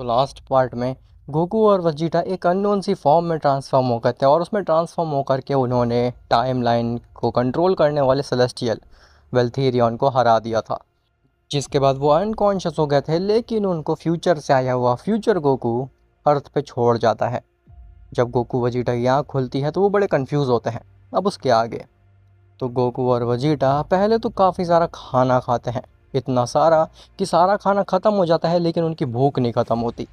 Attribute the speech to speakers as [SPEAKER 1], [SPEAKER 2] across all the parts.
[SPEAKER 1] तो last part में Goku और वजीटा एक अननोन सी फॉर्म में ट्रांसफॉर्म हो गए थे और उसमें ट्रांसफॉर्म होकर के उन्होंने टाइम लाइन को कंट्रोल करने वाले सेलेस्टियल वेल्थीरियन को हरा दिया था। जिसके बाद वो अनकॉन्शियस हो गए थे, लेकिन उनको फ्यूचर से आया हुआ फ्यूचर गोकू अर्थ पे छोड़ जाता है। जब गोकू वजीटा की आँख खुलती है तो वो बड़े कंफ्यूज होते हैं। अब उसके आगे तो गोकू और वजीटा पहले तो काफ़ी सारा खाना खाते हैं, इतना सारा कि सारा खाना ख़त्म हो जाता है, लेकिन उनकी भूख नहीं ख़त्म होती।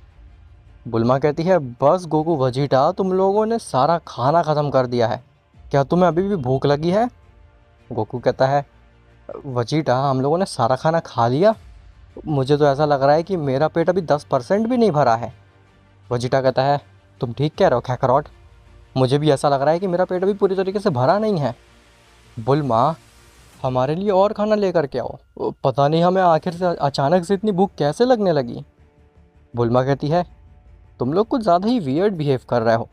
[SPEAKER 1] बुल्मा कहती है, बस गोकू वजीटा, तुम लोगों ने सारा खाना ख़त्म कर दिया है, क्या तुम्हें अभी भी भूख लगी है? गोकू कहता है, वजीटा, हम लोगों ने सारा खाना खा लिया, मुझे तो ऐसा लग रहा है कि मेरा पेट अभी 10% भी नहीं भरा है। वजीटा कहता है, तुम ठीक कह रहे हो खैकरॉट, मुझे भी ऐसा लग रहा है कि मेरा पेट अभी पूरी तरीके से भरा नहीं है। बुल्मा, हमारे लिए और खाना लेकर के आओ, पता नहीं हमें आखिर से अचानक से इतनी भूख कैसे लगने लगी। बुल्मा कहती है, तुम लोग कुछ ज़्यादा ही वियर्ड बिहेव कर रहे हो,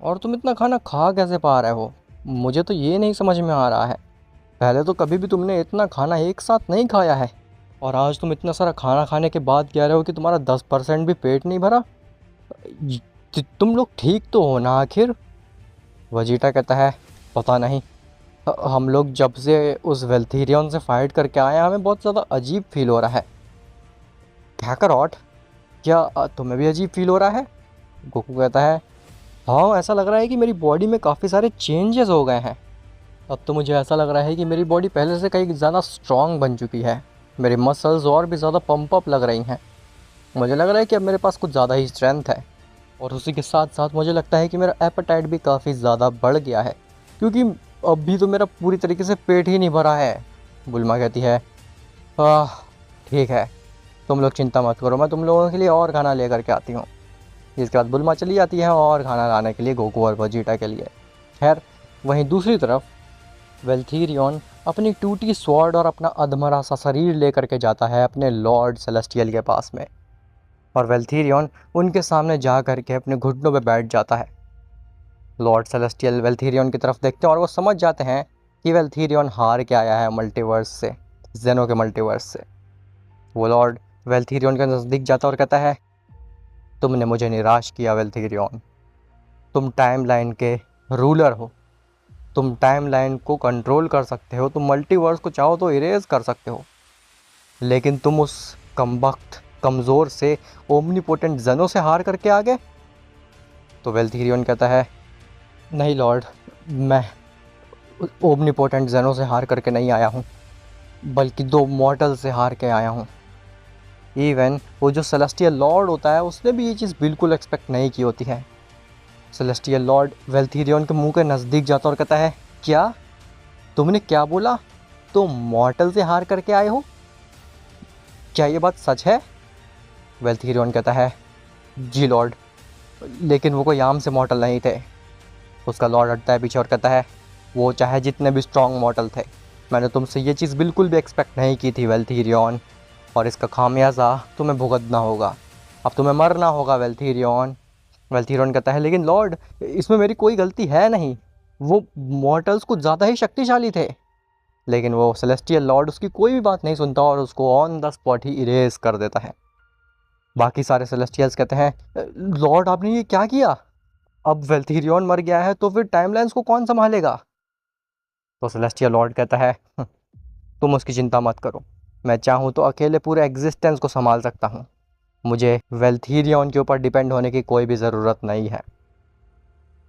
[SPEAKER 1] और तुम इतना खाना खा कैसे पा रहे हो, मुझे तो ये नहीं समझ में आ रहा है। पहले तो कभी भी तुमने इतना खाना एक साथ नहीं खाया है, और आज तुम इतना सारा खाना खाने के बाद कह रहे हो कि तुम्हारा 10% भी पेट नहीं भरा। तुम लोग ठीक तो हो ना आखिर? वजीटा कहता है, पता नहीं, हम लोग जब से उस वेल्थीरियन से फाइट करके आए हैं, हमें बहुत ज़्यादा अजीब फील हो रहा है। कैकरॉट, क्या तुम्हें भी अजीब फील हो रहा है? गोकू कहता है, हाँ, ऐसा लग रहा है कि मेरी बॉडी में काफ़ी सारे चेंजेस हो गए हैं। अब तो मुझे ऐसा लग रहा है कि मेरी बॉडी पहले से कहीं ज़्यादा स्ट्रॉन्ग बन चुकी है, मेरी मसल्स और भी ज़्यादा पंप अप लग रही हैं। मुझे लग रहा है कि अब मेरे पास कुछ ज़्यादा ही स्ट्रेंथ है, और उसी के साथ साथ मुझे लगता है कि मेरा एपेटाइट भी काफ़ी ज़्यादा बढ़ गया है, क्योंकि अभी तो मेरा पूरी तरीके से पेट ही नहीं भरा है। बुल्मा कहती है, आह, ठीक है, तुम लोग चिंता मत करो, मैं तुम लोगों के लिए और खाना लेकर के आती हूँ। जिसके बाद बुल्मा चली जाती है और खाना लाने के लिए गोकू और वजीटा के लिए। खैर, वहीं दूसरी तरफ वेल्थीरियन अपनी टूटी स्वॉर्ड और अपना अधमरा सा शरीर लेकर के जाता है अपने लॉर्ड सेलेस्टियल के पास में, और वेल्थीरियन उनके सामने जा कर के अपने घुटनों पे बैठ जाता है। लॉर्ड सेलेस्टियल वेल्थीरियन की तरफ देखते हैं और वो समझ जाते हैं कि वेल्थीरियन हार के आया है मल्टीवर्स से, जेनो के मल्टीवर्स से। वो लॉर्ड वेल्थीरियन के नज़दीक जाता और कहता है, तुमने मुझे निराश किया वेल्थीरियन, तुम टाइमलाइन के रूलर हो, तुम टाइमलाइन को कंट्रोल कर सकते हो, तुम मल्टीवर्स को चाहो तो इरेज कर सकते हो, लेकिन तुम उस कमबख्त कमज़ोर से ओमनीपोटेंट जेनो से हार करके आ गए। तो वेल्थीरियन कहता है, नहीं लॉर्ड, मैं ओमनीपोटेंट जेनो से हार करके नहीं आया हूँ, बल्कि दो मॉर्टल से हार के आया हूँ। इवन वो जो सेलेस्टियल लॉर्ड होता है, उसने भी ये चीज़ बिल्कुल एक्सपेक्ट नहीं की होती है। सेलेस्टियल लॉर्ड वेल्थीरियन के मुंह के नज़दीक जाता और कहता है, क्या तुमने क्या बोला, तुम मॉर्टल से हार करके आए हो, क्या ये बात सच है? वेल्थीरियन कहता है, जी लॉर्ड, लेकिन वो कोई आम से मॉर्टल नहीं थे। उसका लॉर्ड हटता है पीछे और कहता है, वो चाहे जितने भी स्ट्रॉन्ग मॉर्टल थे, मैंने तुमसे ये चीज़ बिल्कुल भी एक्सपेक्ट नहीं की थी वेल्थीरियन, और इसका खामियाजा तुम्हें भुगतना होगा, अब तुम्हें मरना होगा वेल्थीरियन। वेल्थीरियन कहता है, लेकिन लॉर्ड, इसमें मेरी कोई गलती है नहीं, वो मॉर्टल्स कुछ ज़्यादा ही शक्तिशाली थे। लेकिन वो सेलेस्टियल लॉर्ड उसकी कोई भी बात नहीं सुनता और उसको on the spot he erase कर देता है। बाकी सारे सेलेस्टियल्स कहते हैं, लॉर्ड, आपने ये क्या किया, अब वेल्थीरियन मर गया है तो फिर टाइमलाइंस को कौन संभालेगा? तो सेलेस्टियल लॉर्ड कहता है, तुम उसकी चिंता मत करो, मैं चाहूँ तो अकेले पूरे एग्जिस्टेंस को संभाल सकता हूँ, मुझे वेल्थीरियन के ऊपर डिपेंड होने की कोई भी ज़रूरत नहीं है।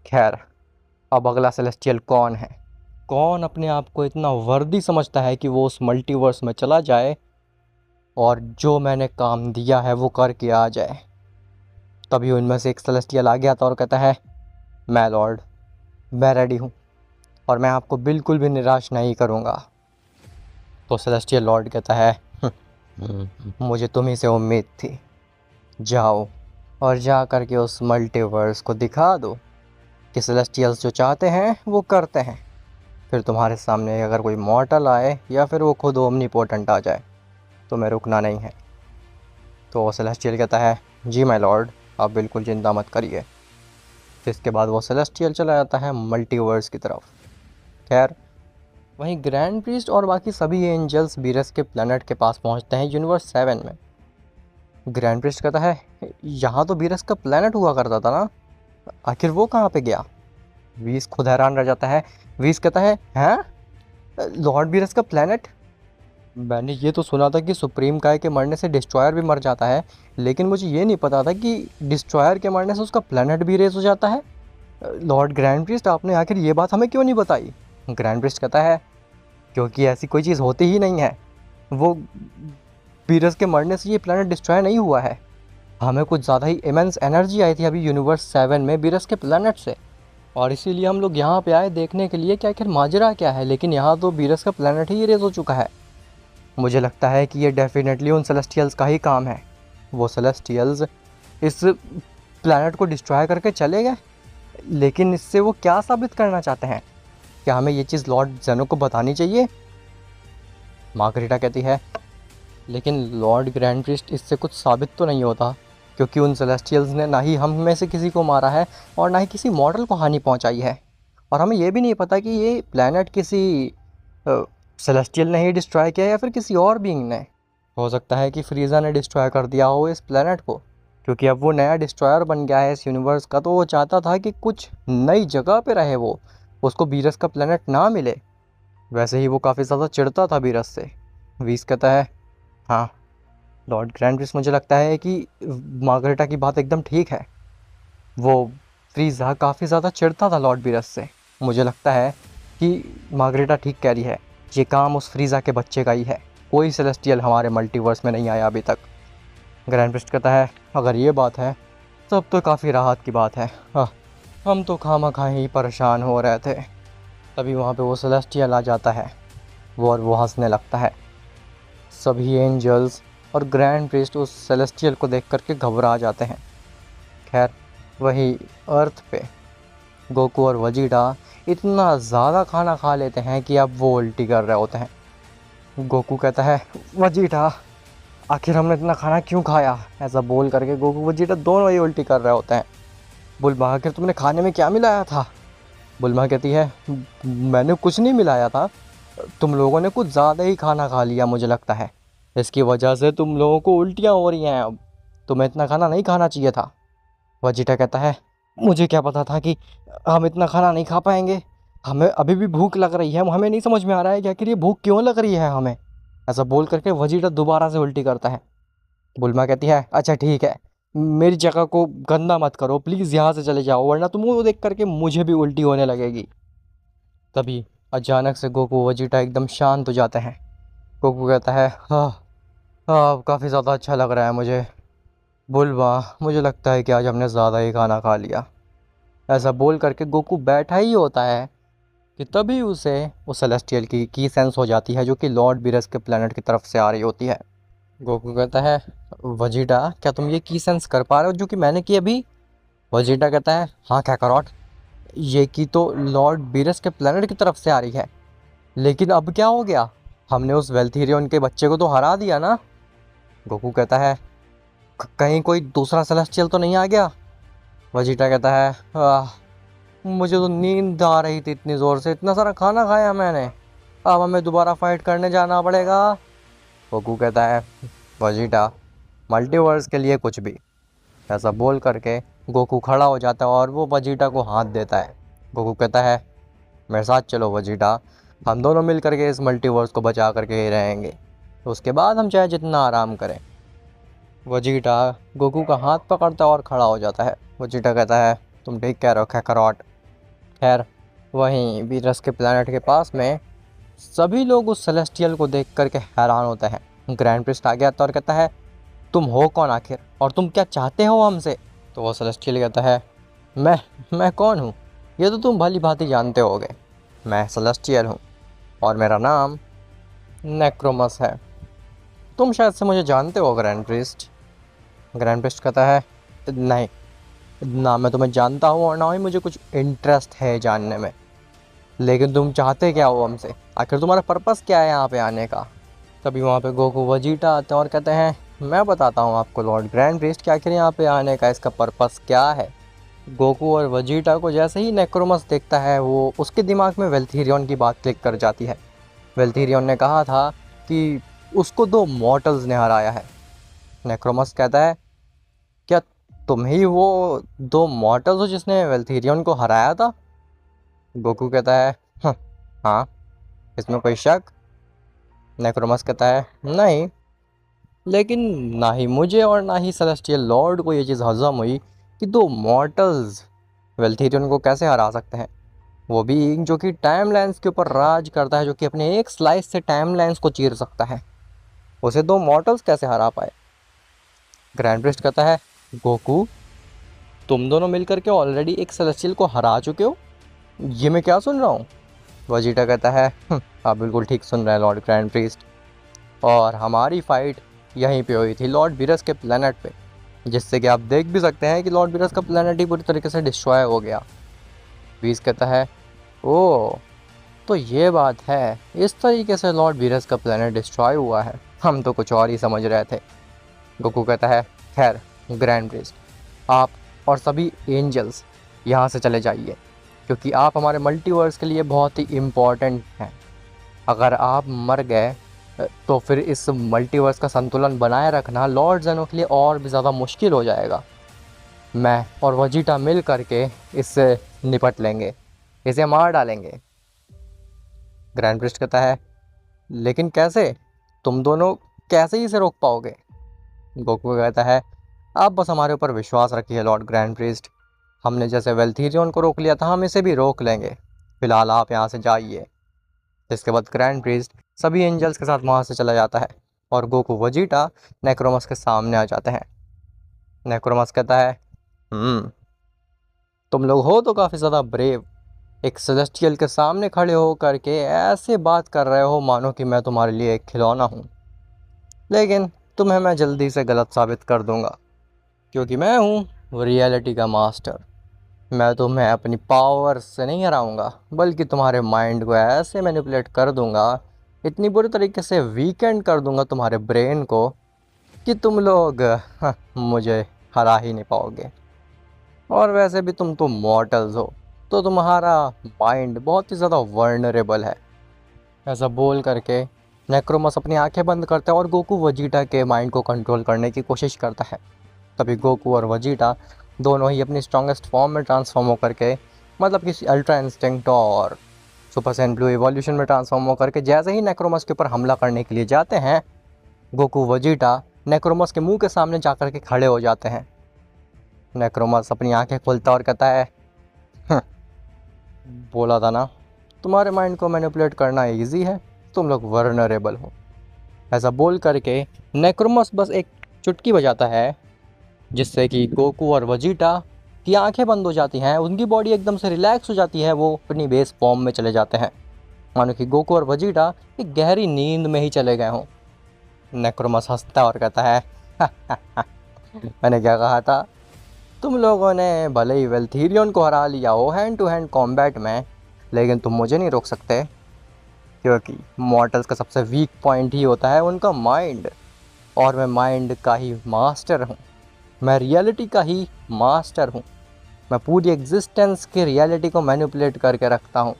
[SPEAKER 1] खैर, अब अगला सेलेस्टियल कौन है? कौन अपने आप को इतना वर्दी समझता है कि वो उस मल्टीवर्स में चला जाए और जो मैंने काम दिया है वो करके आ जाए? तभी उनमें से एक सेलेस्टियल आ गया था और कहता है, मैं लॉर्ड, मैं रेडी हूँ, और मैं आपको बिल्कुल भी निराश नहीं करूँगा। तो सेलेस्टियल लॉर्ड कहता है, मुझे तुम्ही से उम्मीद थी, जाओ और जा कर के उस मल्टीवर्स को दिखा दो कि सेलेस्टियल्स जो चाहते हैं वो करते हैं, फिर तुम्हारे सामने अगर कोई मॉर्टल आए या फिर वो खुद ओमनीपोटेंट आ जाए, तुम्हें रुकना नहीं है। तो सेलेस्टियल कहता है, जी माय लॉर्ड, आप बिल्कुल चिंता मत करिए। इसके बाद वो सेलेस्टियल चला जाता है मल्टीवर्स की तरफ। खैर, वहीं ग्रैंड प्रीस्ट और बाकी सभी एंजल्स बीरस के प्लैनेट के पास पहुंचते हैं यूनिवर्स 7 में। ग्रैंड प्रिस्ट कहता है, यहाँ तो बीरस का प्लेनेट हुआ करता था ना, आखिर वो कहाँ पे गया? वीस खुद हैरान रह जाता है। वीस कहता है, हैं लॉर्ड बीरस का प्लेनेट? मैंने ये तो सुना था कि सुप्रीम काय के मरने से डिस्ट्रॉयर भी मर जाता है, लेकिन मुझे ये नहीं पता था कि डिस्ट्रॉयर के मरने से उसका प्लेनेट भी रेस हो जाता है। लॉर्ड ग्रैंड प्रिस्ट, आपने आखिर ये बात हमें क्यों नहीं बताई? ग्रैंड प्रिस्ट कहता है, क्योंकि ऐसी कोई चीज़ होती ही नहीं है। वो बीरस के मरने से ये प्लेनेट डिस्ट्रॉय नहीं हुआ है। हमें कुछ ज़्यादा ही इमेंस एनर्जी आई थी अभी यूनिवर्स 7 में बीरस के प्लेनेट से, और इसीलिए हम लोग यहाँ पे आए देखने के लिए कि आखिर माजरा क्या है। लेकिन यहाँ तो बीरस का प्लेनेट ही इरेज हो चुका है। मुझे लगता है कि ये डेफिनेटली उन सेलेस्टियल्स का ही काम है। वो सेलेस्टियल्स इस प्लेनेट को डिस्ट्रॉय करके चले गए, लेकिन इससे वो क्या साबित करना चाहते हैं? क्या हमें ये चीज़ लॉर्ड जेनो को बतानी चाहिए? मार्गरेटा कहती है, लेकिन लॉर्ड ग्रैंड प्रिस्ट, इससे कुछ साबित तो नहीं होता, क्योंकि उन सेलेस्टियल्स ने ना ही हम में से किसी को मारा है और ना ही किसी मॉडल को हानि पहुंचाई है। और हमें ये भी नहीं पता कि ये प्लैनेट किसी सेलेस्टियल ने ही डिस्ट्रॉय किया या फिर किसी और बीइंग ने। हो सकता है कि फ्रीज़ा ने डिस्ट्रॉय कर दिया हो इस प्लैनेट को, क्योंकि अब वो नया डिस्ट्रॉयर बन गया है इस यूनिवर्स का, तो वो चाहता था कि कुछ नई जगह पे रहे वो, उसको बीरस का प्लैनेट ना मिले। वैसे ही वो काफ़ी ज़्यादा चिढ़ता था बीरस से। वीस कहता है, हाँ लॉर्ड ग्रैंड प्रिस्ट, मुझे लगता है कि मार्गरेटा की बात एकदम ठीक है। वो फ्रीज़ा काफ़ी ज़्यादा चिढ़ता था लॉर्ड बीरस से। मुझे लगता है कि मार्गरेटा ठीक कह रही है, ये काम उस फ्रीज़ा के बच्चे का ही है। कोई सेलेस्टियल हमारे मल्टीवर्स में नहीं आया अभी तक। ग्रैंड प्रिस्ट कहता है, अगर ये बात है तब तो काफ़ी राहत की बात है। हम तो खामखा ही परेशान हो रहे थे। तभी वहाँ पे वो सेलेस्टियल आ जाता है, वो हंसने लगता है। सभी एंजल्स और ग्रैंड प्रिस्ट उस सेलेस्टियल को देख करके घबरा जाते हैं। खैर, वही अर्थ पे गोकू और वजीटा इतना ज़्यादा खाना खा लेते हैं कि अब वो उल्टी कर रहे होते हैं। गोकू कहता है, वजीटा आखिर हमने इतना खाना क्यों खाया? ऐसा बोल करके गोकू वजीटा दोनों ही उल्टी कर रहे होते हैं। बुल्मा, आखिर तुमने खाने में क्या मिलाया था? बुल्मा कहती है, मैंने कुछ नहीं मिलाया था, तुम लोगों ने कुछ ज़्यादा ही खाना खा लिया मुझे लगता है, इसकी वजह से तुम लोगों को उल्टियाँ हो रही हैं। अब तुम्हें इतना खाना नहीं खाना चाहिए था। वजीटा कहता है, मुझे क्या पता था कि हम इतना खाना नहीं खा पाएंगे, हमें अभी भी भूख लग रही है, हमें नहीं समझ में आ रहा है कि आखिर ये भूख क्यों लग रही है हमें। ऐसा बोल करके वजीटा दोबारा से उल्टी करता है। बुल्मा कहती है, अच्छा ठीक है, मेरी जगह को गंदा मत करो प्लीज़, यहाँ से चले जाओ, वरना तुम वो देख करके मुझे भी उल्टी होने लगेगी। तभी अचानक से गोकू वजीटा एकदम शांत हो जाते हैं। गोकू कहता है, हाँ हाँ काफ़ी ज़्यादा अच्छा लग रहा है मुझे। बुल्मा, मुझे लगता है कि आज हमने ज़्यादा ही खाना खा लिया। ऐसा बोल करके गोकू बैठा ही होता है कि तभी उसे उस सेलेस्टियल की सेंस हो जाती है, जो कि लॉर्ड बीरस के प्लेनेट की तरफ से आ रही होती है। गोकू कहता है, वजीटा क्या तुम ये की सेंस कर पा रहे हो जो कि मैंने की अभी? वजीटा कहता है, हाँ काकारोट, ये की तो लॉर्ड बीरस के प्लेनेट की तरफ से आ रही है, लेकिन अब क्या हो गया? हमने उस वेल्थीरियन के बच्चे को तो हरा दिया ना। गोकू कहता है, कहीं कोई दूसरा सेलेस्टियल तो नहीं आ गया? वजीटा कहता है, मुझे तो नींद आ रही थी इतनी ज़ोर से, इतना सारा खाना खाया मैंने, अब हमें दोबारा फाइट करने जाना पड़ेगा। गोकू कहता है, वजीटा मल्टीवर्स के लिए कुछ भी। ऐसा बोल करके गोकू खड़ा हो जाता है और वो वजीटा को हाथ देता है। गोकू कहता है, मेरे साथ चलो वजीटा, हम दोनों मिल करके इस मल्टीवर्स को बचा करके ही रहेंगे, तो उसके बाद हम चाहे जितना आराम करें। वजीटा गोकू का हाथ पकड़ता है और खड़ा हो जाता है। वजीटा कहता है, तुम ठीक कह रहे हो काकारोट। खैर, वहीं बीरस के प्लेनेट के पास में सभी लोग उस सेलेस्टियल को देख करके हैरान होते हैं। ग्रैंड प्रिस्ट आ गया और कहता है, तुम हो कौन आखिर, और तुम क्या चाहते हो हमसे? तो वो सेलेस्टियल कहता है, मैं कौन हूँ ये तो तुम भली भांति जानते होगे। मैं सेलेस्टियल हूँ और मेरा नाम नेक्रोमस है। तुम शायद से मुझे जानते हो ग्रैंड प्रिस्ट। ग्रैंड प्रिस्ट कहता है, नहीं, ना मैं तुम्हें जानता हूँ और ना ही मुझे कुछ इंटरेस्ट है जानने में, लेकिन तुम चाहते क्या हो हमसे? आखिर तुम्हारा पर्पस क्या है यहाँ पे आने का? तभी वहाँ पे गोकू वजीटा आते हैं और कहते हैं, मैं बताता हूँ आपको लॉर्ड ग्रैंड प्रिस्ट कि आखिर यहाँ पे आने का इसका पर्पस क्या है। गोकू और वजीटा को जैसे ही नेक्रोमस देखता है, वो उसके दिमाग में वेल्थीरियन की बात क्लिक कर जाती है। वेल्थीरियन ने कहा था कि उसको 2 मॉर्टल्स ने हराया है, नेक्रोमस कहता है, क्या तुम ही वो दो मॉर्टल्स हो जिसने वेल्थीरियन को हराया था? गोकू कहता है, "हं, हाँ, इसमें कोई शक?" नेक्रोमस कहता है, नहीं, लेकिन ना ही मुझे और ना ही सेलेस्टियल लॉर्ड को ये चीज़ हजम हुई कि दो मॉर्टल्स वेल्थीरियन को कैसे हरा सकते हैं, वो भी जो कि टाइम लाइन्स के ऊपर राज करता है, जो कि अपने एक स्लाइस से टाइम लाइन्स को चीर सकता है, उसे दो मॉर्टल्स कैसे हरा पाए? ग्रैंड प्रिस्ट कहता है, गोकू, तुम दोनों मिलकर के ऑलरेडी एक सेलेस्टियल को हरा चुके हो, ये मैं क्या सुन रहा हूँ? वजीटा कहता है, आप बिल्कुल ठीक सुन रहे हैं लॉर्ड ग्रैंड प्रीस्ट, और हमारी फाइट यहीं पे हुई थी लॉर्ड बीरस के प्लेनेट पे, जिससे कि आप देख भी सकते हैं कि लॉर्ड बीरस का प्लेनेट ही पूरी तरीके से डिस्ट्रॉय हो गया। बीस कहता है, ओ, तो ये बात है, इस तरीके से लॉर्ड बीरस का प्लेनेट डिस्ट्रॉय हुआ है, हम तो कुछ और ही समझ रहे थे। गोकू कहता है, खैर ग्रैंड प्रीस्ट, आप और सभी एंजल्स यहाँ से चले जाइए, क्योंकि आप हमारे मल्टीवर्स के लिए बहुत ही इम्पोर्टेंट हैं। अगर आप मर गए तो फिर इस मल्टीवर्स का संतुलन बनाए रखना लॉर्ड ज़ेनो के लिए और भी ज़्यादा मुश्किल हो जाएगा। मैं और वजीटा मिल करके इससे निपट लेंगे, इसे मार डालेंगे। ग्रैंड प्रिस्ट कहता है, लेकिन कैसे? तुम दोनों कैसे ही इसे रोक पाओगे? गोकू कहता है, आप बस हमारे ऊपर विश्वास रखिए लॉर्ड ग्रैंड प्रिस्ट, हमने जैसे वेल्थीरियन को रोक लिया था हम इसे भी रोक लेंगे, फिलहाल आप यहाँ से जाइए। इसके बाद ग्रैंड प्रीस्ट सभी एंजल्स के साथ वहाँ से चला जाता है और गोकू वजीटा नेक्रोमस के सामने आ जाते हैं। नेक्रोमस कहता है, तुम लोग हो तो काफ़ी ज़्यादा ब्रेव, एक सेलेस्टियल के सामने खड़े हो करके ऐसे बात कर रहे हो मानो कि मैं तुम्हारे लिए एक खिलौना हूँ, लेकिन तुम्हें मैं जल्दी से गलत साबित कर दूँगा, क्योंकि मैं हूँ रियलिटी का मास्टर। मैं तुम्हें अपनी पावर से नहीं हराऊंगा, बल्कि तुम्हारे माइंड को ऐसे मैनिपुलेट कर दूंगा, इतनी बुरी तरीके से वीकेंड कर दूंगा तुम्हारे ब्रेन को कि तुम लोग मुझे हरा ही नहीं पाओगे। और वैसे भी तुम तो मॉर्टल्स हो, तो तुम्हारा माइंड बहुत ही ज़्यादा वर्नरेबल है। ऐसा बोल करके नेक्रोमस अपनी आंखें बंद करता है और गोकू वजीटा के माइंड को कंट्रोल करने की कोशिश करता है। तभी गोकू और वजीटा दोनों ही अपनी स्ट्रॉन्गेस्ट फॉर्म में ट्रांसफॉर्म होकर के, मतलब किसी अल्ट्रा इंस्टिंक्ट और सुपर सैयन ब्लू इवोल्यूशन में ट्रांसफॉर्म होकर के जैसे ही नेक्रोमस के ऊपर हमला करने के लिए जाते हैं, गोकू वजीटा नेक्रोमस के मुंह के सामने जाकर के खड़े हो जाते हैं। नेक्रोमस अपनी आंखें खोलता और कहता है, "हं, बोला था ना, तुम्हारे माइंड को मैनिपुलेट करना इजी है, तुम लोग वर्नरेबल हो।" ऐसा बोल करके नेक्रोमस बस एक चुटकी बजाता है, जिससे कि गोकू और वजीटा की आंखें बंद हो जाती हैं, उनकी बॉडी एकदम से रिलैक्स हो जाती है, वो अपनी बेस फॉर्म में चले जाते हैं, मानो कि गोकू और वजीटा एक गहरी नींद में ही चले गए हों। नेक्रोमस हंसता और कहता है, मैंने क्या कहा था, तुम लोगों ने भले ही वेल्थीरियन को हरा लिया हो हैंड टू हैंड कॉम्बैट में, लेकिन तुम मुझे नहीं रोक सकते, क्योंकि मॉर्टल्स का सबसे वीक पॉइंट ही होता है उनका माइंड, और मैं माइंड का ही मास्टर हूँ, मैं रियलिटी का ही मास्टर हूँ। मैं पूरी एग्जिस्टेंस की रियलिटी को मैनिपुलेट करके रखता हूँ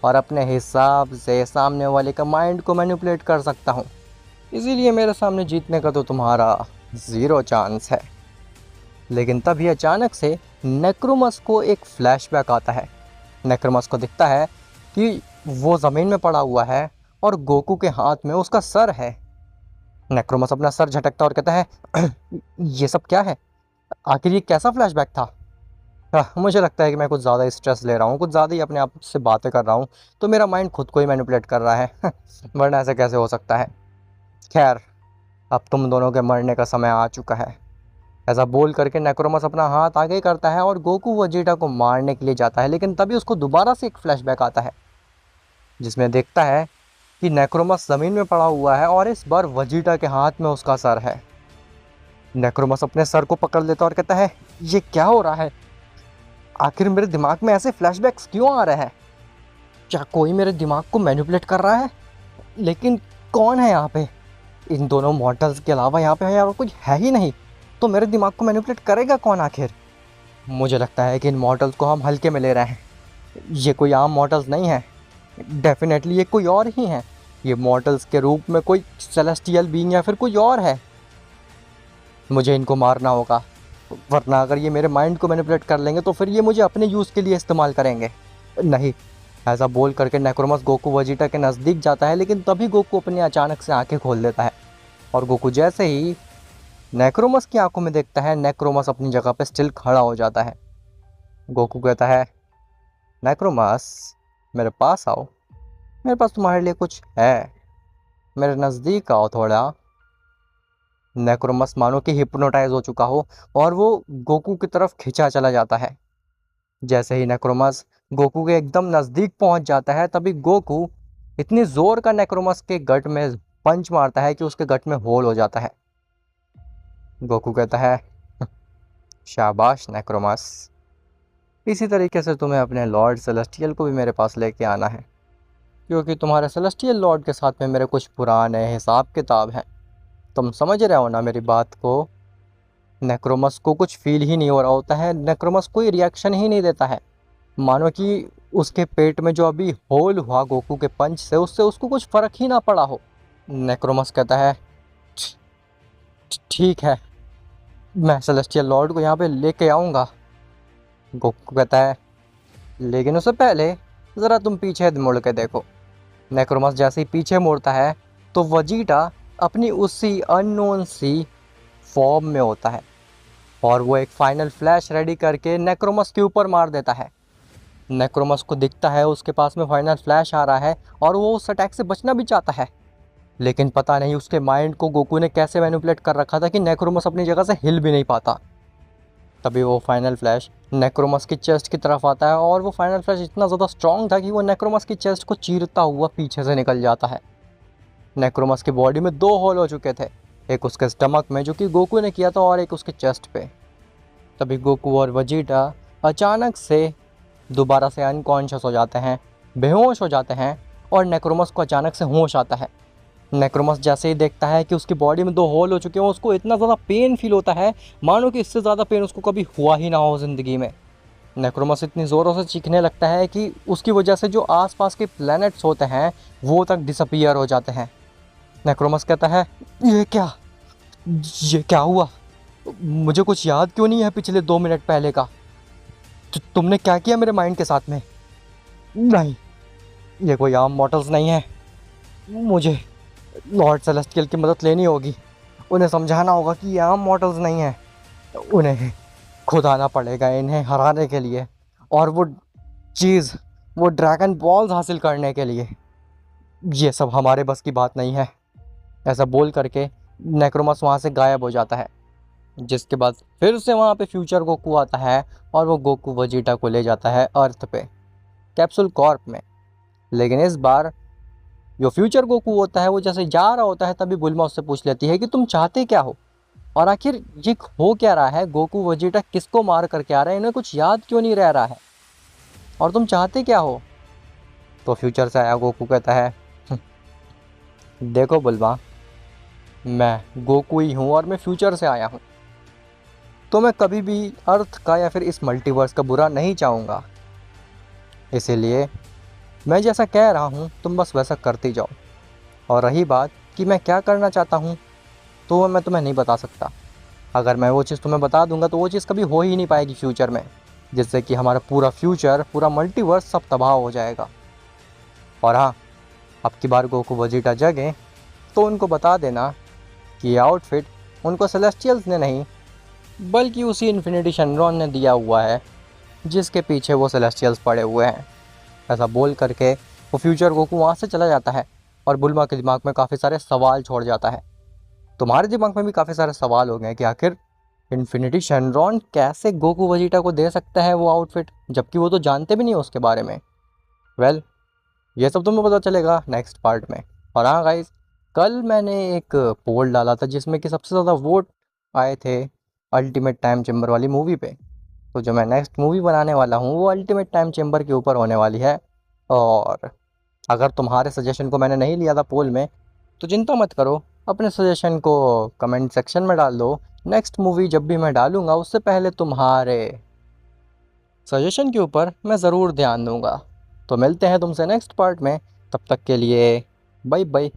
[SPEAKER 1] और अपने हिसाब से सामने वाले का माइंड को मैनिपुलेट कर सकता हूँ, इसीलिए मेरे सामने जीतने का तो तुम्हारा ज़ीरो चांस है। लेकिन तभी अचानक से नेक्रोमस को एक फ्लैशबैक आता है। नेक्रोमस को दिखता है कि वो ज़मीन में पड़ा हुआ है और गोकू के हाथ में उसका सर है। नेक्रोमस अपना सर झटकता और कहता है, ये सब क्या है? आखिर ये कैसा फ्लैशबैक था? मुझे लगता है कि मैं कुछ ज़्यादा स्ट्रेस ले रहा हूँ, कुछ ज़्यादा ही अपने आप से बातें कर रहा हूँ, तो मेरा माइंड खुद को ही मैनिपुलेट कर रहा है। वरना ऐसा कैसे हो सकता है? खैर, अब तुम दोनों के मरने का समय आ चुका है। ऐसा बोल करके नेक्रोमस अपना हाथ आगे करता है और गोकू वजीटा को मारने के लिए जाता है, लेकिन तभी उसको दोबारा से एक फ्लैशबैक आता है, जिसमें देखता है कि नेक्रोमस ज़मीन में पड़ा हुआ है और इस बार वजीटा के हाथ में उसका सर है। नेक्रोमस अपने सर को पकड़ लेता और कहता है, ये क्या हो रहा है? आखिर मेरे दिमाग में ऐसे फ्लैशबैक्स क्यों आ रहे हैं? क्या कोई मेरे दिमाग को मैनिपुलेट कर रहा है? लेकिन कौन है यहाँ पे? इन दोनों मॉर्टल्स के अलावा यहाँ पे यार कोई है ही नहीं, तो मेरे दिमाग को मैनिपुलेट करेगा कौन आखिर? मुझे लगता है कि इन मॉर्टल्स को हम हल्के में ले रहे हैं। ये कोई आम मॉर्टल्स नहीं है, डेफिनेटली ये कोई और ही है। ये मॉर्टल्स के रूप में कोई सेलेस्टियल बीइंग या फिर कोई और है। मुझे इनको मारना होगा, वरना अगर ये मेरे माइंड को मैनिपुलेट कर लेंगे तो फिर ये मुझे अपने यूज़ के लिए इस्तेमाल करेंगे। नहीं, ऐसा बोल करके नेक्रोमस गोकू वेजिटा के नज़दीक जाता है, लेकिन तभी गोकू अपनी अचानक से आंखें खोल देता है। और गोकू जैसे ही नेक्रोमस की आंखों में देखता है, नेक्रोमस अपनी जगह पे स्टिल खड़ा हो जाता है। गोकू कहता है, नेक्रोमस मेरे पास आओ, मेरे पास तुम्हारे लिए कुछ है, मेरे नज़दीक आओ थोड़ा। नेक्रोमस मानो कि हिप्नोटाइज हो चुका हो और वो गोकू की तरफ खिंचा चला जाता है। जैसे ही नेक्रोमस गोकू के एकदम नज़दीक पहुंच जाता है, तभी गोकू इतनी ज़ोर का नेक्रोमस के गट में पंच मारता है कि उसके गट में होल हो जाता है। गोकू कहता है, शाबाश नेक्रोमस, इसी तरीके से तुम्हें अपने लॉर्ड सेलेस्टियल को भी मेरे पास लेके आना है, क्योंकि तुम्हारे सेलेस्टियल लॉर्ड के साथ में मेरे कुछ पुराने हिसाब किताब हैं। तुम समझ रहे हो ना मेरी बात को? नेक्रोमस को कुछ फील ही नहीं हो रहा होता है, नेक्रोमस कोई रिएक्शन ही नहीं देता है, मानो कि उसके पेट में जो अभी होल हुआ गोकू के पंच से, उससे उसको कुछ फ़र्क ही ना पड़ा हो। नेक्रोमस कहता है, ठीक है, मैं सेलेस्टियल लॉर्ड को यहाँ पे लेके आऊँगा। गोकू कहता है, लेकिन उससे पहले ज़रा तुम पीछे मुड़ के देखो। नेक्रोमस जैसे ही पीछे मुड़ता है तो वजीटा अपनी उसी अननोन सी फॉर्म में होता है और वो एक फाइनल फ्लैश रेडी करके नेक्रोमस के ऊपर मार देता है। नेक्रोमस को दिखता है उसके पास में फाइनल फ्लैश आ रहा है और वो उस अटैक से बचना भी चाहता है, लेकिन पता नहीं उसके माइंड को गोकू ने कैसे मैनिपुलेट कर रखा था कि नेक्रोमस अपनी जगह से हिल भी नहीं पाता। तभी वो फाइनल फ्लैश नेक्रोमस की चेस्ट की तरफ आता है और वो फाइनल फ्लैश इतना ज़्यादा स्ट्रॉन्ग था कि वो नेक्रोमस की चेस्ट को चीरता हुआ पीछे से निकल जाता है। नेक्रोमस की बॉडी में 2 होल हो चुके थे, एक उसके स्टमक में जो कि गोकू ने किया था और एक उसके चेस्ट पे। तभी गोकू और वजीटा अचानक से दोबारा से अनकॉन्शियस हो जाते हैं, बेहोश हो जाते हैं और नेक्रोमस को अचानक से होश आता है। नेक्रोमस जैसे ही देखता है कि उसकी बॉडी में 2 होल हो चुके हैं, उसको इतना ज़्यादा पेन फील होता है मानो कि इससे ज़्यादा पेन उसको कभी हुआ ही ना हो ज़िंदगी में। नेक्रोमस इतनी ज़ोरों से चीखने लगता है कि उसकी वजह से जो आसपास के प्लैनेट्स होते हैं वो तक डिसअपीयर हो जाते हैं। नेक्रोमस कहता है, ये क्या हुआ? मुझे कुछ याद क्यों नहीं है पिछले 2 मिनट पहले का? तुमने क्या किया मेरे माइंड के साथ में? नहीं, ये कोई आम मॉर्टल्स नहीं है, मुझे लॉर्ड सेलेस्टियल की मदद लेनी होगी। उन्हें समझाना होगा कि ये आम मॉर्टल्स नहीं है, उन्हें खुद आना पड़ेगा इन्हें हराने के लिए, और वो चीज़, वो ड्रैगन बॉल्स हासिल करने के लिए। ये सब हमारे बस की बात नहीं है। ऐसा बोल करके नेक्रोमस वहाँ से गायब हो जाता है, जिसके बाद फिर से वहाँ पे फ्यूचर गोकू आता है और वो गोकू वजीटा को ले जाता है अर्थ पे कैप्सूल कॉर्प में। लेकिन इस बार जो फ्यूचर गोकू होता है वो जैसे जा रहा होता है, तभी बुल्मा उससे पूछ लेती है कि तुम चाहते क्या हो, और आखिर ये हो क्या रहा है? गोकू वजीटा किसको मार करके आ रहे हैं? इन्हें कुछ याद क्यों नहीं रह रहा है, और तुम चाहते क्या हो? तो फ्यूचर से आया गोकू कहता है, देखो बुल्मा, मैं गोकू ही हूँ और मैं फ्यूचर से आया हूँ, तो मैं कभी भी अर्थ का या फिर इस मल्टीवर्स का बुरा नहीं चाहूँगा। इसीलिए मैं जैसा कह रहा हूँ तुम बस वैसा करती जाओ, और रही बात कि मैं क्या करना चाहता हूँ, तो वो मैं तुम्हें नहीं बता सकता। अगर मैं वो चीज़ तुम्हें बता दूंगा तो वो चीज़ कभी हो ही नहीं पाएगी फ्यूचर में, जिससे कि हमारा पूरा फ्यूचर, पूरा मल्टीवर्स सब तबाह हो जाएगा। और हाँ, अब की बार गोकू वजीटा जगें तो उनको बता देना कि ये आउटफिट उनको सेलेस्टियल्स ने नहीं, बल्कि उसी इन्फिनिटी शनरॉन ने दिया हुआ है जिसके पीछे वो सेलेस्टियल्स पड़े हुए हैं। ऐसा बोल करके वो फ्यूचर गोकू वहाँ से चला जाता है और बुल्मा के दिमाग में काफ़ी सारे सवाल छोड़ जाता है। तुम्हारे दिमाग में भी काफ़ी सारे सवाल हो गए कि आखिर इन्फिनिटी शनरॉन कैसे गोकू वजीटा को दे सकता है वो आउटफिट, जबकि वो तो जानते भी नहीं उसके बारे में। वेल, ये सब तुम्हें पता चलेगा नेक्स्ट पार्ट में। और हाँ गाइस, कल मैंने एक पोल डाला था जिसमें कि सबसे ज़्यादा वोट आए थे अल्टीमेट टाइम चेम्बर वाली मूवी पे। तो जो मैं नेक्स्ट मूवी बनाने वाला हूँ वो अल्टीमेट टाइम चेम्बर के ऊपर होने वाली है। और अगर तुम्हारे सजेशन को मैंने नहीं लिया था पोल में, तो चिंता मत करो, अपने सजेशन को कमेंट सेक्शन में डाल दो। नेक्स्ट मूवी जब भी मैं डालूँगा उससे पहले तुम्हारे सजेशन के ऊपर मैं ज़रूर ध्यान दूँगा। तो मिलते हैं तुमसे नेक्स्ट पार्ट में, तब तक के लिए बाय बाय।